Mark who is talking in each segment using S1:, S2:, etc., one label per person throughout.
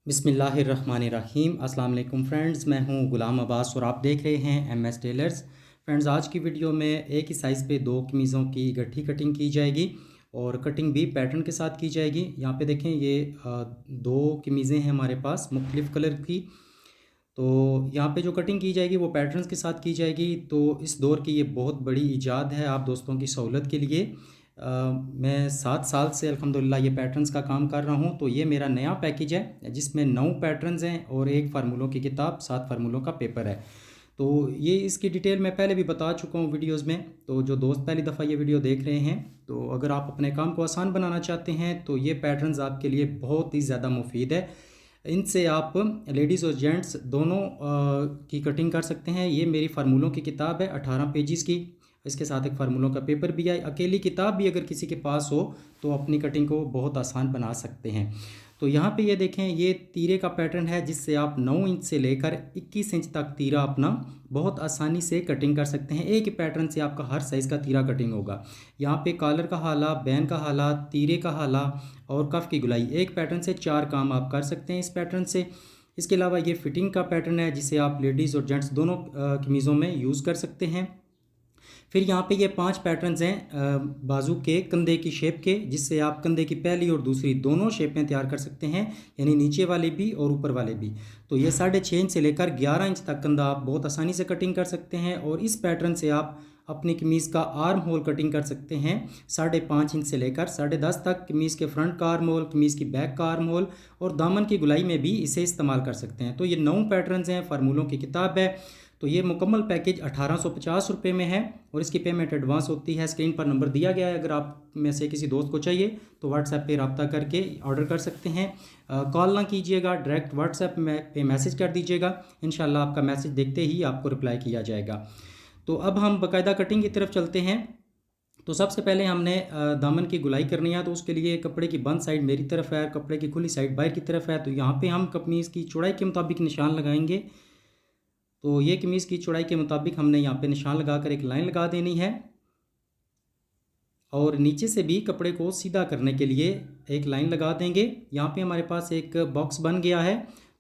S1: बिस्मिल्लाहिर्रहमानिर्रहीम। अस्सलाम वालेकुम फ्रेंड्स, मैं हूं गुलाम अब्बास और आप देख रहे हैं एमएस टेलर्स। फ्रेंड्स, आज की वीडियो में एक ही साइज़ पे दो कमीज़ों की गट्ठी कटिंग की जाएगी और कटिंग भी पैटर्न के साथ की जाएगी। यहाँ पे देखें, ये दो कमीज़ें हैं हमारे पास मुख्तलिफ़ कलर की। तो यहाँ पे जो कटिंग की जाएगी वो पैटर्न्स के साथ की जाएगी। तो इस दौर की ये बहुत बड़ी ईजाद है आप दोस्तों की सहूलत के लिए। मैं 7 साल से अल्हम्दुलिल्लाह ये पैटर्न्स का काम कर रहा हूँ। तो ये मेरा नया पैकेज है जिसमें 9 पैटर्न्स हैं और एक फार्मूलों की किताब, 7 फार्मूलों का पेपर है। तो ये इसकी डिटेल मैं पहले भी बता चुका हूँ वीडियोज़ में। तो जो दोस्त पहली दफ़ा ये वीडियो देख रहे हैं, तो अगर आप अपने काम को आसान बनाना चाहते हैं तो ये पैटर्न्स आपके लिए बहुत ही ज़्यादा मुफीद है। इनसे आप लेडीज़ और जेंट्स दोनों की कटिंग कर सकते हैं। ये मेरी फार्मूलों की किताब है 18 पेजेस की। इसके साथ एक फार्मूलों का पेपर भी है। अकेली किताब भी अगर किसी के पास हो तो अपनी कटिंग को बहुत आसान बना सकते हैं। तो यहाँ पे ये देखें, ये तीरे का पैटर्न है जिससे आप 9 इंच से लेकर 21 इंच तक तीरा अपना बहुत आसानी से कटिंग कर सकते हैं। एक ही पैटर्न से आपका हर साइज़ का तीरा कटिंग होगा। यहाँ पे कॉलर का हाला, बैन का हाला, तीरे का हाला और कफ की गुलाई, एक पैटर्न से 4 काम आप कर सकते हैं इस पैटर्न से। इसके अलावा ये फिटिंग का पैटर्न है जिसे आप लेडीज़ और जेंट्स दोनों कमीज़ों में यूज़ कर सकते हैं। फिर यहाँ पे ये 5 पैटर्न्स हैं बाजू के कंधे की शेप के, जिससे आप कंधे की पहली और दूसरी दोनों शेपें तैयार कर सकते हैं, यानी नीचे वाले भी और ऊपर वाले भी। तो ये 6.5 इंच से लेकर 11 इंच तक कंधा आप बहुत आसानी से कटिंग कर सकते हैं। और इस पैटर्न से आप अपनी कमीज़ का आर्म होल कटिंग कर सकते हैं 5.5 इंच से लेकर 10.5 तक। कमीज़ के फ्रंट का आर्म होल, कमीज़ की बैक का आर्म होल और दामन की गुलाई में भी इसे इस्तेमाल कर सकते हैं। तो ये 9 पैटर्न्स हैं, फार्मूलों की किताब है। तो ये मुकम्मल पैकेज 1850 रुपये में है और इसकी पेमेंट एडवांस होती है। स्क्रीन पर नंबर दिया गया है, अगर आप में से किसी दोस्त को चाहिए तो व्हाट्सएप पे रब्ता करके ऑर्डर कर सकते हैं। कॉल ना कीजिएगा, डायरेक्ट व्हाट्सएप पे मैसेज कर दीजिएगा। इंशाल्लाह आपका मैसेज देखते ही आपको रिप्लाई किया जाएगा। तो अब हम बाकायदा कटिंग की तरफ चलते हैं। तो सबसे पहले हमने दामन की गुलाई करनी है। तो उसके लिए कपड़े की बंद साइड मेरी तरफ है, कपड़े की खुली साइड बाहर की तरफ है। तो यहाँ पे हम कमीज़ की चौड़ाई के मुताबिक निशान लगाएंगे। तो ये कमीज़ की चौड़ाई के मुताबिक हमने यहाँ पे निशान लगाकर एक लाइन लगा देनी है और नीचे से भी कपड़े को सीधा करने के लिए एक लाइन लगा देंगे। यहाँ पे हमारे पास एक बॉक्स बन गया है।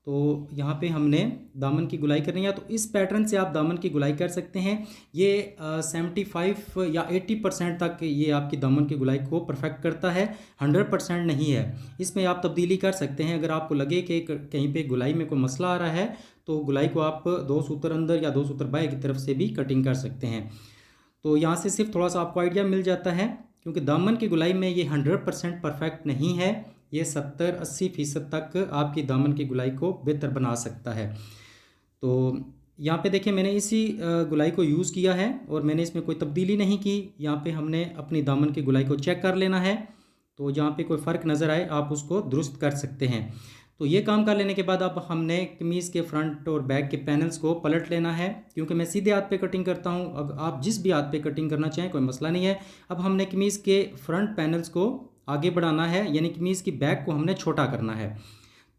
S1: तो यहाँ पे हमने दामन की गुलाई करनी है। तो इस पैटर्न से आप दामन की गुलाई कर सकते हैं। ये 75 या 80% तक ये आपकी दामन की गुलाई को परफेक्ट करता है, 100% नहीं है। इसमें आप तब्दीली कर सकते हैं। अगर आपको लगे कि कहीं पे गुलाई में कोई मसला आ रहा है तो गुलाई को आप 2 सूत्र अंदर या 2 सूत्र बाहर की तरफ से भी कटिंग कर सकते हैं। तो यहाँ से सिर्फ थोड़ा सा आपको आइडिया मिल जाता है, क्योंकि दामन की गुलाई में ये 100% परफेक्ट नहीं है। ये 70-80% तक आपकी दामन की गुलाई को बेहतर बना सकता है। तो यहाँ पे देखिए, मैंने इसी गुलाई को यूज़ किया है और मैंने इसमें कोई तब्दीली नहीं की। यहाँ पे हमने अपनी दामन की गुलाई को चेक कर लेना है। तो जहाँ पे कोई फ़र्क नज़र आए आप उसको दुरुस्त कर सकते हैं। तो ये काम कर लेने के बाद अब हमने कमीज़ के फ्रंट और बैक के पैनल्स को पलट लेना है। क्योंकि मैं सीधे हाथ पे कटिंग करता हूँ, अब आप जिस भी हाथ पे कटिंग करना चाहें कोई मसला नहीं है। अब हमने कमीज़ के फ्रंट पैनल्स को आगे बढ़ाना है, यानी कमीज़ की बैक को हमने छोटा करना है।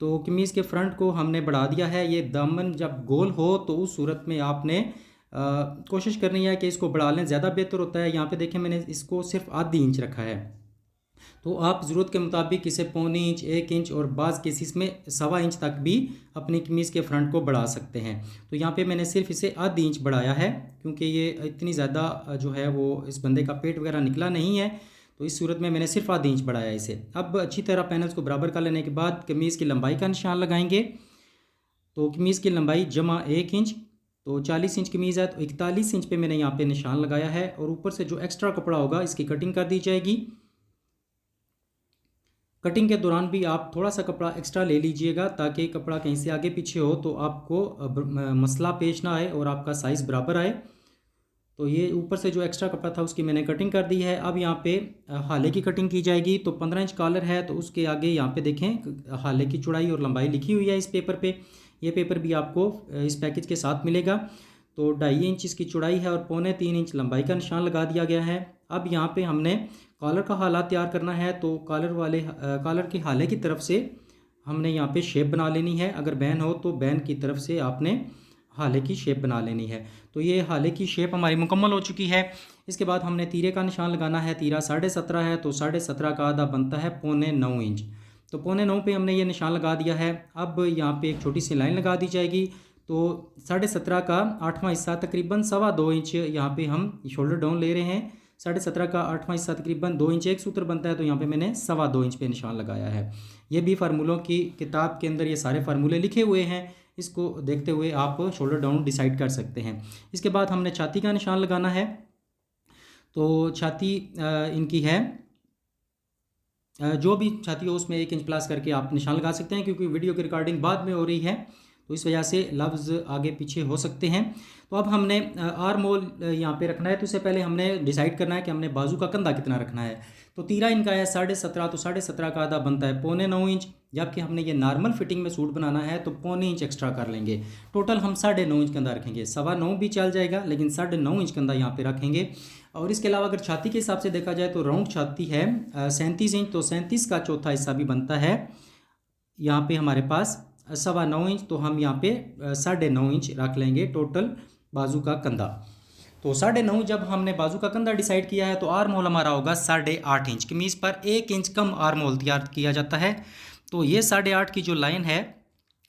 S1: तो कमीज़ के फ्रंट को हमने बढ़ा दिया है। ये दामन जब गोल हो तो उस सूरत में आपने कोशिश करनी है कि इसको बढ़ा लें, ज़्यादा बेहतर होता है। यहाँ पे देखें, मैंने इसको सिर्फ आधी इंच रखा है। तो आप ज़रूरत के मुताबिक इसे 0.25 इंच, 1 इंच और बाज़ केसेस में 1.25 इंच तक भी अपनी कमीज़ के फ्रंट को बढ़ा सकते हैं। तो यहाँ पे मैंने सिर्फ इसे आधी इंच बढ़ाया है, क्योंकि ये इतनी ज़्यादा जो है वो इस बंदे का पेट वगैरह निकला नहीं है। तो इस सूरत में मैंने सिर्फ आधी इंच बढ़ाया इसे। अब अच्छी तरह पैनल्स को बराबर कर लेने के बाद कमीज़ की लंबाई का निशान लगाएंगे। तो कमीज़ की लंबाई जमा 1 इंच, तो 40 इंच कमीज़ है तो 41 इंच पे मैंने यहाँ पे निशान लगाया है। और ऊपर से जो एक्स्ट्रा कपड़ा होगा इसकी कटिंग कर दी जाएगी। कटिंग के दौरान भी आप थोड़ा सा कपड़ा एक्स्ट्रा ले लीजिएगा, ताकि कपड़ा कहीं से आगे पीछे हो तो आपको मसला पेश ना आए और आपका साइज़ बराबर आए। तो ये ऊपर से जो एक्स्ट्रा कपड़ा था उसकी मैंने कटिंग कर दी है। अब यहाँ पे हाले की कटिंग की जाएगी। तो 15 इंच कॉलर है तो उसके आगे यहाँ पे देखें हाले की चौड़ाई और लंबाई लिखी हुई है इस पेपर पे। ये पेपर भी आपको इस पैकेज के साथ मिलेगा। तो 2.5 इंच इसकी चौड़ाई है और 3.25 इंच लंबाई का निशान लगा दिया गया है। अब यहाँ पे हमने कॉलर का हाला तैयार करना है। तो कॉलर के हाले की तरफ से हमने यहाँ पे शेप बना लेनी है। अगर बैन हो तो बैन की तरफ से आपने हाले की शेप बना लेनी है। तो ये हाले की शेप हमारी मुकम्मल हो चुकी है। इसके बाद हमने तीरे का निशान लगाना है। तीरा 17.5 है तो 17.5 का आधा बनता है 9.25 इंच। तो 8:45 पे हमने ये निशान लगा दिया है। अब यहाँ पे एक छोटी सी लाइन लगा दी जाएगी। तो 17.5 का 8वां हिस्सा तकरीबन 2.25 इंच यहाँ पे हम शोल्डर डाउन ले रहे हैं। 17.5 का 8वां हिस्सा तकरीबन 2 इंच एक सूत्र बनता है, तो यहाँ पे मैंने 2.25 इंच पे निशान लगाया है। ये भी फार्मूलों की किताब के अंदर ये सारे फार्मूले लिखे हुए हैं, इसको देखते हुए आप शोल्डर डाउन डिसाइड कर सकते हैं। इसके बाद हमने छाती का निशान लगाना है। तो छाती इनकी है, जो भी छाती हो उसमें 1 इंच प्लस करके आप निशान लगा सकते हैं, क्योंकि वीडियो की रिकॉर्डिंग बाद में हो रही है तो इस वजह से लफ्ज़ आगे पीछे हो सकते हैं। तो अब हमने आर्म होल यहाँ पे रखना है। तो इससे पहले हमने डिसाइड करना है कि हमने बाजू का कंधा कितना रखना है। तो तीरा इनका है 17.5, तो 17.5 का आधा बनता है 9.25 इंच, जबकि हमने ये नॉर्मल फिटिंग में सूट बनाना है तो 0.25 इंच एक्स्ट्रा कर लेंगे। टोटल हम 9.5 इंच कंधा रखेंगे। 9.25 भी चल जाएगा, लेकिन 9.5 इंच कंधा यहाँ पे रखेंगे। और इसके अलावा अगर छाती के हिसाब से देखा जाए तो राउंड छाती है 37 इंच, तो 37 का चौथा हिस्सा भी बनता है यहाँ पे हमारे पास 9.25 इंच। तो हम यहाँ पे 9.5 इंच रख लेंगे टोटल बाजू का कंधा। तो 9.5 जब हमने बाजू का कंधा डिसाइड किया है तो आर्म होल हमारा होगा 8.5 इंच। कमीज़ पर 1 इंच कम आर्म होल तैयार किया जाता है। तो ये 8.5 की जो लाइन है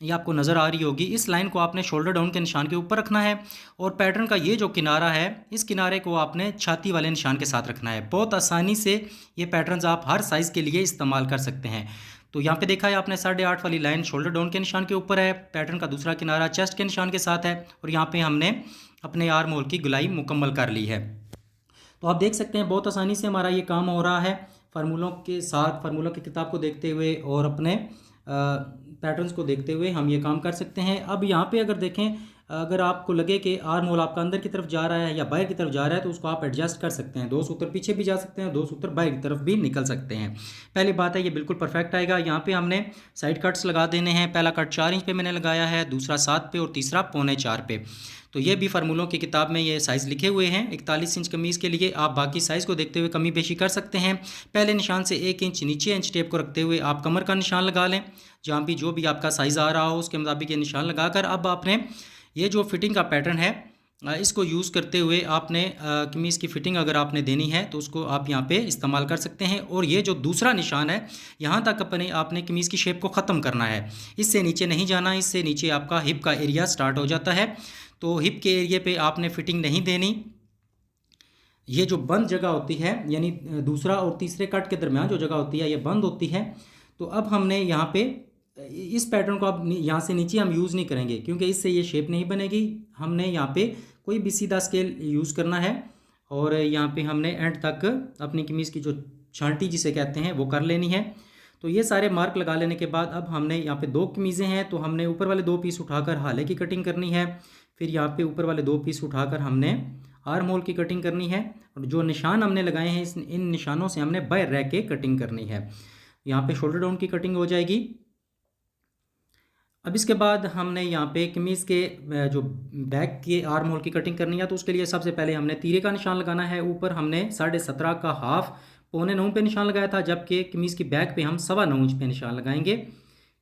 S1: ये आपको नज़र आ रही होगी। इस लाइन को आपने शोल्डर डाउन के निशान के ऊपर रखना है, और पैटर्न का ये जो किनारा है इस किनारे को आपने छाती वाले निशान के साथ रखना है। बहुत आसानी से ये पैटर्न्स आप हर साइज़ के लिए इस्तेमाल कर सकते हैं। तो यहाँ पे देखा है आपने 8.5 वाली लाइन शोल्डर डाउन के निशान के ऊपर है, पैटर्न का दूसरा किनारा चेस्ट के निशान के साथ है, और यहाँ पे हमने अपने आर्म होल की गुलाई मुकम्मल कर ली है। तो आप देख सकते हैं बहुत आसानी से हमारा ये काम हो रहा है फार्मूलों के साथ। फार्मूलों की किताब को देखते हुए और अपने पैटर्न्स को देखते हुए हम ये काम कर सकते हैं। अब यहाँ पे अगर देखें, अगर आपको लगे कि आर्म होल आपका अंदर की तरफ जा रहा है या बाहर की तरफ जा रहा है तो उसको आप एडजस्ट कर सकते हैं। 2 सूत्र पीछे भी जा सकते हैं, 2 सूत्र बाहर की तरफ भी निकल सकते हैं। पहली बात है ये बिल्कुल परफेक्ट आएगा। यहाँ पे हमने साइड कट्स लगा देने हैं। पहला कट 4 इंच पे मैंने लगाया है, दूसरा 7 पे और तीसरा 3.25 पे। तो ये भी फार्मूलों की किताब में ये साइज़ लिखे हुए हैं। 41 इंच कमीज़ के लिए आप बाकी साइज़ को देखते हुए कमी बेशी कर सकते हैं। पहले निशान से 1 इंच नीचे इंच टेप को रखते हुए आप कमर का निशान लगा लें। जहाँ भी जो भी आपका साइज़ आ रहा हो उसके मुताबिक ये निशान लगाकर अब आपने ये जो फिटिंग का पैटर्न है इसको यूज़ करते हुए आपने कमीज़ की फ़िटिंग अगर आपने देनी है तो उसको आप यहाँ पे इस्तेमाल कर सकते हैं। और ये जो दूसरा निशान है यहाँ तक आपने कमीज़ की शेप को ख़त्म करना है, इससे नीचे नहीं जाना। इससे नीचे आपका हिप का एरिया स्टार्ट हो जाता है, तो हिप के एरिया पे आपने फ़िटिंग नहीं देनी। ये जो बंद जगह होती है, यानी दूसरा और तीसरे कट के दरमियान जो जगह होती है ये बंद होती है। तो अब हमने यहाँ पे इस पैटर्न को अब यहाँ से नीचे हम यूज़ नहीं करेंगे, क्योंकि इससे ये शेप नहीं बनेगी। हमने यहाँ पे कोई भी सीधा स्केल यूज़ करना है, और यहाँ पे हमने एंड तक अपनी कमीज़ की जो छांटी जिसे कहते हैं वो कर लेनी है। तो ये सारे मार्क लगा लेने के बाद अब हमने यहाँ पे 2 कमीज़ें हैं, तो हमने ऊपर वाले 2 पीस उठाकर हाले की कटिंग करनी है। फिर यहाँ पे ऊपर वाले 2 पीस उठाकर हमने आर्म होल की कटिंग करनी है, और जो निशान हमने लगाए हैं इन निशानों से हमने बाहर रह के कटिंग करनी है। यहाँ पे शोल्डर डाउन की कटिंग हो जाएगी। अब इसके बाद हमने यहाँ पे कमीज़ के जो बैक के आर्म होल की कटिंग करनी है, तो उसके लिए सबसे पहले हमने तीरे का निशान लगाना है। ऊपर हमने 17.5 का हाफ 9.25 पे निशान लगाया था, जबकि कमीज़ की बैक पे हम 9.25 इंच पे निशान लगाएंगे।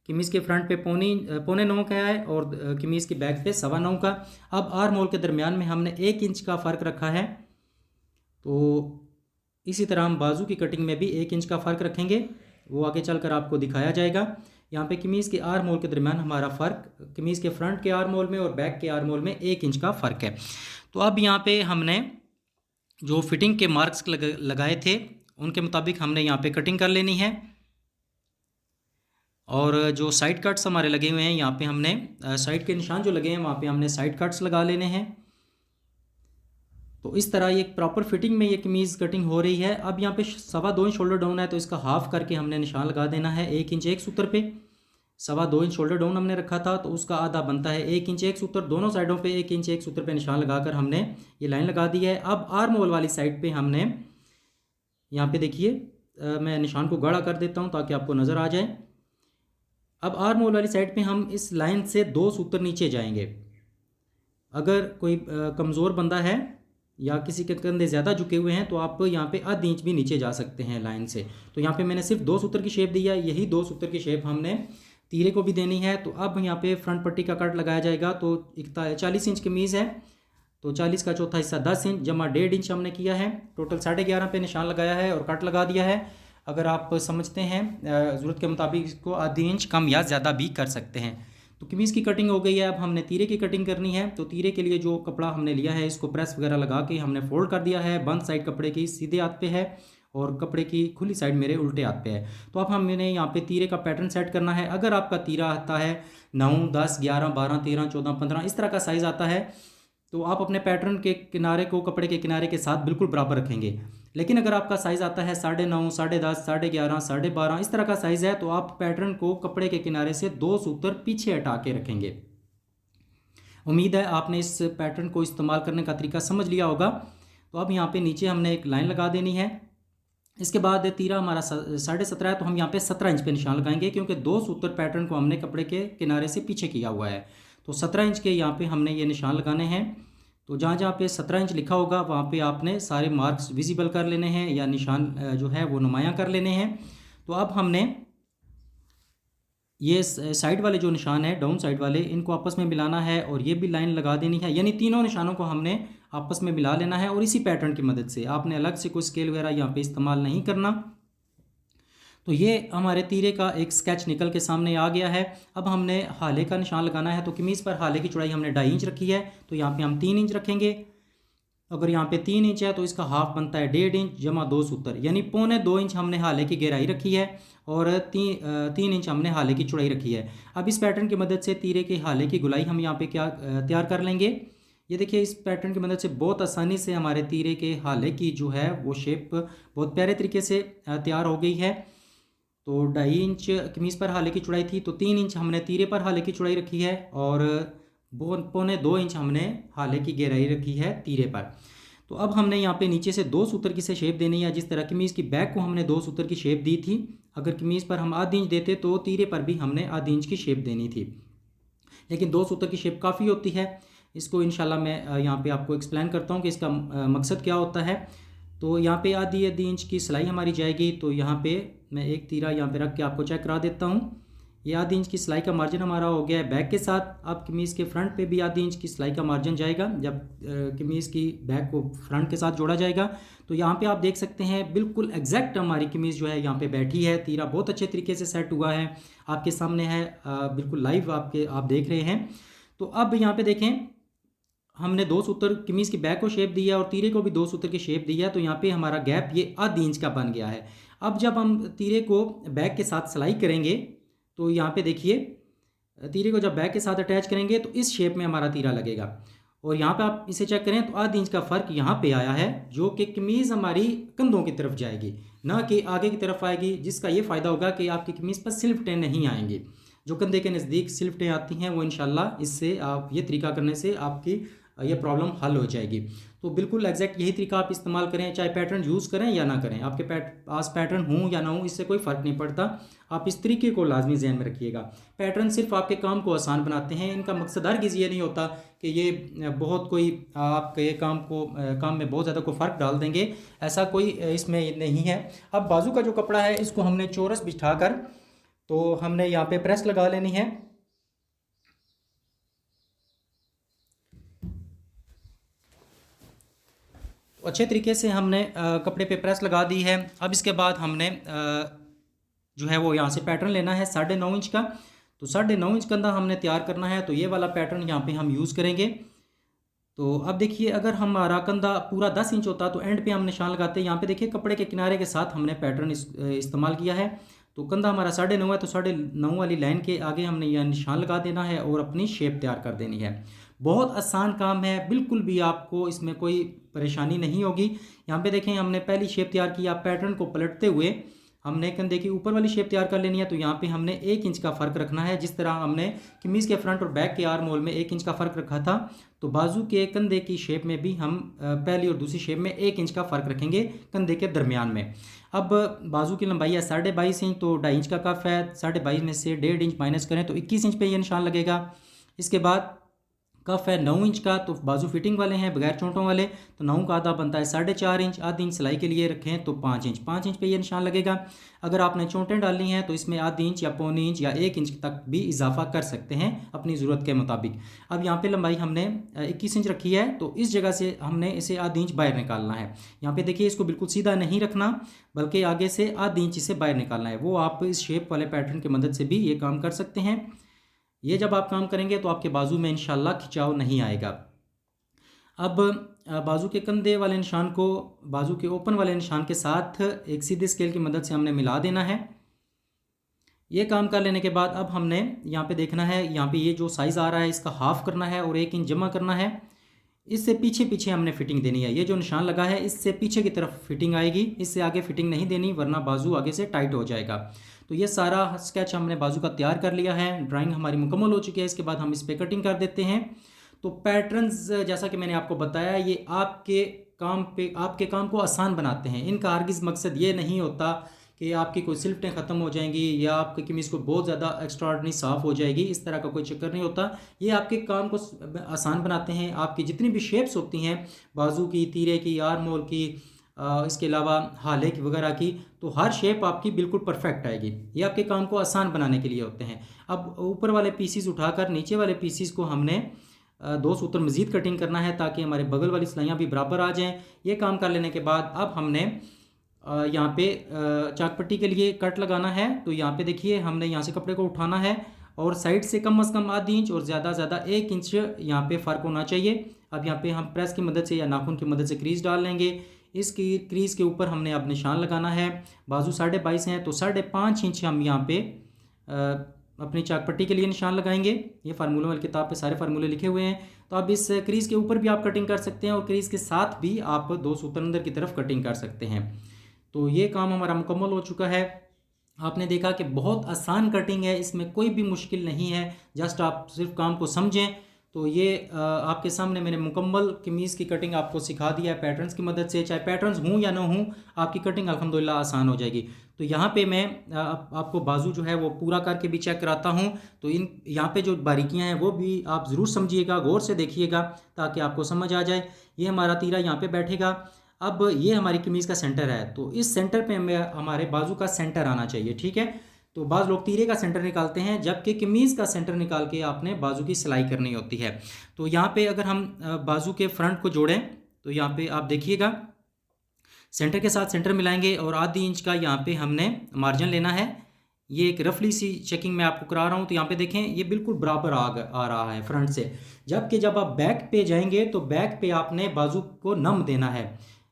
S1: कमीज़ के फ्रंट पे 9.25 का है और कमीज़ की बैक पे 9.25 का। अब आर्म होल के दरमियान में हमने 1 इंच का फ़र्क रखा है, तो इसी तरह हम बाजू की कटिंग में भी 1 इंच का फ़र्क रखेंगे, वो आगे चलकर आपको दिखाया जाएगा। यहाँ पे कमीज़ के आर्म होल के दरमियान हमारा फ़र्क कमीज़ के फ्रंट के आर्म होल में और बैक के आर्म होल में 1 इंच का फ़र्क है। तो अब यहाँ पे हमने जो फिटिंग के मार्क्स लगाए थे उनके मुताबिक हमने यहाँ पे कटिंग कर लेनी है। और जो साइड कट्स हमारे लगे हुए हैं यहाँ पे हमने साइड के निशान जो लगे हैं वहाँ पे हमने साइड कट्स लगा लेने हैं। तो इस तरह ये प्रॉपर फिटिंग में ये कमीज़ कटिंग हो रही है। अब यहाँ पे 2.25 इंच शोल्डर डाउन है, तो इसका हाफ करके हमने निशान लगा देना है 1 इंच एक सूत्र पे। 2.25 इंच शोल्डर डाउन हमने रखा था, तो उसका आधा बनता है 1 इंच एक सूत्र। दोनों साइडों पे 1 इंच एक सूत्र पे निशान लगाकर हमने ये लाइन लगा दी है। अब आर्म होल वाली साइड पे हमने यहाँ पे देखिए मैं निशान को गाढ़ा कर देता हूँ ताकि आपको नज़र आ जाए। अब आर्म होल वाली साइड पे हम इस लाइन से 2 सूत्र नीचे जाएंगे। अगर कोई कमज़ोर बंदा है या किसी के कंधे ज़्यादा झुके हुए हैं तो आप यहाँ पे आधी इंच भी नीचे जा सकते हैं लाइन से। तो यहाँ पे मैंने सिर्फ 2 सूत्र की शेप दी है, यही 2 सूत्र की शेप हमने तीरे को भी देनी है। तो अब यहाँ पे फ्रंट पट्टी का कट लगाया जाएगा। तो 40 इंच कमीज़ है, तो 40 का चौथा हिस्सा 10 इंच जमा 1.5 इंच हमने किया है। टोटल 11.5 पे निशान लगाया है और कट लगा दिया है। अगर आप समझते हैं ज़रूरत के मुताबिक इसको आधी इंच कम या ज़्यादा भी कर सकते हैं। तो कमीज़ की कटिंग हो गई है, अब हमने तीरे की कटिंग करनी है। तो तीरे के लिए जो कपड़ा हमने लिया है इसको प्रेस वगैरह लगा के हमने फोल्ड कर दिया है। बंद साइड कपड़े की सीधे हाथ पे है और कपड़े की खुली साइड मेरे उल्टे हाथ पे है। तो अब हमने यहाँ पे तीरे का पैटर्न सेट करना है। अगर आपका तीरा आता है 9, 10, 11, 12, 13, 14, 15 इस तरह का साइज़ आता है तो आप अपने पैटर्न के किनारे को कपड़े के किनारे के साथ बिल्कुल बराबर रखेंगे। लेकिन अगर आपका साइज़ आता है 9.5, 10.5, 11.5, 12.5 इस तरह का साइज़ है तो आप पैटर्न को कपड़े के किनारे से 2 सूत्र पीछे हटा के रखेंगे। उम्मीद है आपने इस पैटर्न को इस्तेमाल करने का तरीका समझ लिया होगा। तो अब यहाँ पे नीचे हमने एक लाइन लगा देनी है। इसके बाद तीरा हमारा 17.5 है तो हम यहाँ पे 17 इंच पे निशान लगाएंगे, क्योंकि 2 सूत्र पैटर्न को हमने कपड़े के किनारे से पीछे किया हुआ है। तो 17 इंच के यहाँ पे हमने ये निशान लगाने हैं। तो जहाँ जहाँ पे 17 इंच लिखा होगा वहाँ पे आपने सारे मार्क्स विजिबल कर लेने हैं या निशान जो है वो नुमायाँ कर लेने हैं। तो अब हमने ये साइड वाले जो निशान है डाउन साइड वाले इनको आपस में मिलाना है और ये भी लाइन लगा देनी है, यानी तीनों निशानों को हमने आपस में मिला लेना है। और इसी पैटर्न की मदद से आपने अलग से कोई स्केल वगैरह यहाँ पे इस्तेमाल नहीं करना। तो ये हमारे तीरे का एक स्केच निकल के सामने आ गया है। अब हमने हाले का निशान लगाना है। तो कमीज़ पर हाले की चौड़ाई हमने 2.5 इंच रखी है, तो यहाँ पे हम 3 इंच रखेंगे। अगर यहाँ पे 3 इंच है तो इसका हाफ बनता है 1.5 इंच जमा 2 सूत्र, यानी 1.25 इंच हमने हाले की गहराई रखी है और 3 इंच हमने हाले की चौड़ाई रखी है। अब इस पैटर्न की मदद से तीरे के हाले की गुलाई हम यहाँ पे क्या तैयार कर लेंगे। ये देखिए इस पैटर्न की मदद से बहुत आसानी से हमारे तीरे के हाले की जो है वो शेप बहुत प्यारे तरीके से तैयार हो गई है। तो 2.5 इंच कमीज़ पर हाले की चौड़ाई थी, तो 3 इंच हमने तीरे पर हाले की चौड़ाई रखी है और 1.25 इंच हमने हाले की गहराई रखी है तीरे पर। तो अब हमने यहाँ पे नीचे से 2 सूत्र की से शेप देनी है। जिस तरह कमीज़ की बैक को हमने 2 सूत्र की शेप दी थी, अगर कमीज़ पर हम आधी इंच देते तो तीरे पर भी हमने आधी इंच की शेप देनी थी, लेकिन 2 सूत्र की शेप काफ़ी होती है। इसको इंशाल्लाह मैं यहाँ पे आपको एक्सप्लेन करता हूँ कि इसका मकसद क्या होता है। तो यहाँ पे आधी इंच की सिलाई हमारी जाएगी। तो यहाँ पे मैं एक तीरा यहाँ पे रख के आपको चेक करा देता हूँ। ये आधी इंच की सिलाई का मार्जिन हमारा हो गया है बैक के साथ। अब कमीज़ के फ्रंट पे भी आधी इंच की सिलाई का मार्जिन जाएगा जब कमीज़ की बैक को फ्रंट के साथ जोड़ा जाएगा। तो यहाँ पे आप देख सकते हैं बिल्कुल एग्जैक्ट हमारी कमीज़ जो है यहाँ पे बैठी है। तीरा बहुत अच्छे तरीके से सेट हुआ है, आपके सामने है, बिल्कुल लाइव आप देख रहे हैं। तो अब यहाँ पे देखें हमने 2 सूत्र कमीज़ की बैक को शेप दिया और तीरे को भी 2 सूत्र की शेप दिया। तो यहाँ पे हमारा गैप ये आधी इंच का बन गया है। अब जब हम तीरे को बैक के साथ सिलाई करेंगे तो यहाँ पे देखिए तीरे को जब बैक के साथ अटैच करेंगे तो इस शेप में हमारा तीरा लगेगा। और यहाँ पे आप इसे चेक करें तो आधी इंच का फ़र्क यहाँ पे आया है, जो कि कमीज़ हमारी कंधों की तरफ जाएगी ना कि आगे की तरफ आएगी, जिसका ये फ़ायदा होगा कि आपकी कमीज़ पर सिलवटें नहीं आएंगी। जो कंधे के नज़दीक सिलवटें आती हैं वो इंशाल्लाह इससे आप ये तरीका करने से आपकी ये प्रॉब्लम हल हो जाएगी। तो बिल्कुल एग्जैक्ट यही तरीका आप इस्तेमाल करें, चाहे पैटर्न यूज़ करें या ना करें। आपके पास पैटर्न हो या ना हो इससे कोई फ़र्क नहीं पड़ता। आप इस तरीके को लाजमी ज़हन में रखिएगा। पैटर्न सिर्फ आपके काम को आसान बनाते हैं, इनका मकसद हरगिज़ ये नहीं होता कि ये बहुत कोई आपके काम में बहुत ज़्यादा कोई फ़र्क डाल देंगे, ऐसा कोई इसमें नहीं है। अब बाजू का जो कपड़ा है इसको हमने चौरस बिछाकर तो हमने यहाँ पे प्रेस लगा लेनी है। अच्छे तरीके से हमने कपड़े पे प्रेस लगा दी है। अब इसके बाद हमने जो है वो यहाँ से पैटर्न लेना है 9.5 इंच का। तो 9.5 इंच कंधा हमने तैयार करना है, तो ये वाला पैटर्न यहाँ पे हम यूज़ करेंगे। तो अब देखिए अगर हमारा कंधा पूरा 10 इंच होता तो एंड पे हम निशान लगाते हैं। यहाँ पे देखिए कपड़े के किनारे के साथ हमने पैटर्न इस्तेमाल किया है। तो कंधा हमारा 9.5 है तो 9.5 वाली लाइन के आगे हमने यह निशान लगा देना है और अपनी शेप तैयार कर देनी है। बहुत आसान काम है, बिल्कुल भी आपको इसमें कोई परेशानी नहीं होगी। यहाँ पे देखें हमने पहली शेप तैयार की। आप पैटर्न को पलटते हुए हमने कंधे की ऊपर वाली शेप तैयार कर लेनी है। तो यहाँ पे हमने 1 इंच का फ़र्क रखना है। जिस तरह हमने कमीज़ के फ्रंट और बैक के आर्म होल में 1 इंच का फ़र्क रखा था, तो बाजू के कंधे की शेप में भी हम पहली और दूसरी शेप में 1 इंच का फ़र्क रखेंगे कंधे के दरमियान में। अब बाजू की लंबाई है 22.5 इंच, तो 2.5 इंच का कफ है। 22.5 में से 1.5 इंच माइनस करें तो 21 इंच पे ये निशान लगेगा। इसके बाद कफ है 9 इंच का, तो बाजू फिटिंग वाले हैं बगैर चोंटों वाले, तो 9 का आधा बनता है 4.5 इंच। आधी इंच सिलाई के लिए रखें तो 5 इंच पे ये निशान लगेगा। अगर आपने चोंटें डालनी हैं तो इसमें आधी इंच या पौनी इंच या 1 इंच तक भी इजाफा कर सकते हैं अपनी ज़रूरत के मुताबिक। अब यहाँ पे लंबाई हमने 21 इंच रखी है, तो इस जगह से हमने इसे आधी इंच बाहर निकालना है। यहाँ पे देखिए इसको बिल्कुल सीधा नहीं रखना, बल्कि आगे से आधी इंच इसे बाहर निकालना है। वो आप इस शेप वाले पैटर्न की मदद से भी ये काम कर सकते हैं। ये जब आप काम करेंगे तो आपके बाजू में इंशाल्लाह खिंचाव नहीं आएगा। अब बाजू के कंधे वाले निशान को बाजू के ओपन वाले निशान के साथ एक सीधे स्केल की मदद से हमने मिला देना है। ये काम कर लेने के बाद अब हमने यहाँ पे देखना है, यहाँ पे ये जो साइज़ आ रहा है इसका हाफ करना है और 1 इंच जमा करना है। इससे पीछे पीछे हमने फिटिंग देनी है। ये जो निशान लगा है इससे पीछे की तरफ फिटिंग आएगी, इससे आगे फिटिंग नहीं देनी वरना बाजू आगे से टाइट हो जाएगा। तो ये सारा स्केच हमने बाजू का तैयार कर लिया है, ड्राइंग हमारी मुकम्मल हो चुकी है। इसके बाद हम इस पर कटिंग कर देते हैं। तो पैटर्न्स जैसा कि मैंने आपको बताया ये आपके काम को आसान बनाते हैं। इनका हरगिज़ मकसद ये नहीं होता कि आपकी कोई सिलवटें ख़त्म हो जाएंगी या आपकी कमीज़ को बहुत ज़्यादा एक्स्ट्राऑर्डिनरी साफ़ हो जाएगी, इस तरह का कोई चक्कर नहीं होता। ये आपके काम को आसान बनाते हैं। आपकी जितनी भी शेप्स होती हैं बाजू की, तीरे की, आर्म होल की, इसके अलावा हाले की वगैरह की, तो हर शेप आपकी बिल्कुल परफेक्ट आएगी। ये आपके काम को आसान बनाने के लिए होते हैं। अब ऊपर वाले पीसीस उठाकर नीचे वाले पीसीस को हमने 2 सूत्र मज़ीद कटिंग करना है ताकि हमारे बगल वाली सिलाइयाँ भी बराबर आ जाएँ। ये काम कर लेने के बाद अब हमने यहाँ पे चाक पट्टी के लिए कट लगाना है। तो यहाँ पे देखिए हमने यहाँ से कपड़े को उठाना है और साइड से कम से कम आधी इंच और ज़्यादा ज़्यादा 1 इंच यहाँ पे फ़र्क होना चाहिए। अब यहाँ पे हम प्रेस की मदद से या नाखून की मदद से क्रीज डाल लेंगे। इसकी क्रीज के ऊपर हमने अब निशान लगाना है। बाजू 22.5 हैं तो 5.5 इंच हम यहाँ पे अपनी चाक पट्टी के लिए निशान लगाएंगे। ये फार्मूलों वाली किताब पे सारे फार्मूले लिखे हुए हैं। तो अब इस क्रीज के ऊपर भी आप कटिंग कर सकते हैं और क्रीज के साथ भी आप 2 सूत्र अंदर की तरफ कटिंग कर सकते हैं। तो ये काम हमारा मुकम्मल हो चुका है। आपने देखा कि बहुत आसान कटिंग है, इसमें कोई भी मुश्किल नहीं है। जस्ट आप सिर्फ काम को समझें। तो ये आपके सामने मैंने मुकम्मल कमीज़ की कटिंग आपको सिखा दिया है पैटर्न्स की मदद से। चाहे पैटर्न्स हों या ना हों, आपकी कटिंग अल्हम्दुलिल्लाह आसान हो जाएगी। तो यहाँ पे मैं आपको बाजू जो है वो पूरा करके भी चेक कराता हूँ। तो यहाँ पे जो बारीकियाँ हैं वो भी आप ज़रूर समझिएगा, गौर से देखिएगा ताकि आपको समझ आ जाए। ये हमारा तीरा यहाँ पे बैठेगा। अब ये हमारी कमीज़ का सेंटर है, तो इस सेंटर पे हमें हमारे बाजू का सेंटर आना चाहिए, ठीक है। तो बाज़ लोग तीरे का सेंटर निकालते हैं, जबकि कमीज़ का सेंटर निकाल के आपने बाजू की सिलाई करनी होती है। तो यहाँ पे अगर हम बाजू के फ्रंट को जोड़ें तो यहाँ पे आप देखिएगा सेंटर के साथ सेंटर मिलाएंगे और आधी इंच का यहाँ पे हमने मार्जिन लेना है। ये एक रफली सी चेकिंग मैं आपको करा रहा हूँ। तो यहाँ पे देखें ये बिल्कुल बराबर आ रहा है फ्रंट से। जबकि जब आप बैक पे जाएंगे तो बैक पे आपने बाजू को नम देना है।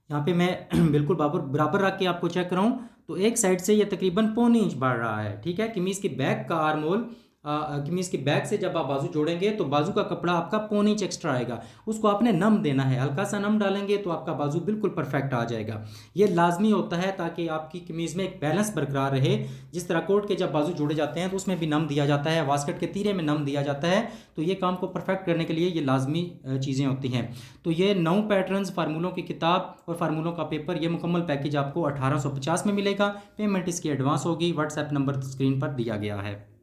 S1: यहाँ पे मैं बिल्कुल बराबर रख के आपको चेक कराऊँ तो एक साइड से ये तकरीबन 1.25 इंच बढ़ रहा है, ठीक है। कमीज़ की बैक का आर्म होल कमीज़ की बैक से जब आप बाजू जोड़ेंगे तो बाजू का कपड़ा आपका 1.25 इंच एक्स्ट्रा आएगा, उसको आपने नम देना है। हल्का सा नम डालेंगे तो आपका बाजू बिल्कुल परफेक्ट आ जाएगा। ये लाजमी होता है ताकि आपकी कमीज़ में एक बैलेंस बरकरार रहे। जिस तरह कोट के जब बाजू जोड़े जाते हैं तो उसमें भी नम दिया जाता है, वास्कट के तीरे में नम दिया जाता है। तो ये काम को परफेक्ट करने के लिए ये लाजमी चीज़ें होती हैं। तो ये 9 पैटर्न्स फार्मूलों की किताब और फार्मूलों का पेपर, ये मुकम्मल पैकेज आपको 1850 में मिलेगा। पेमेंट इसकी एडवांस होगी। व्हाट्सएप नंबर स्क्रीन पर दिया गया है।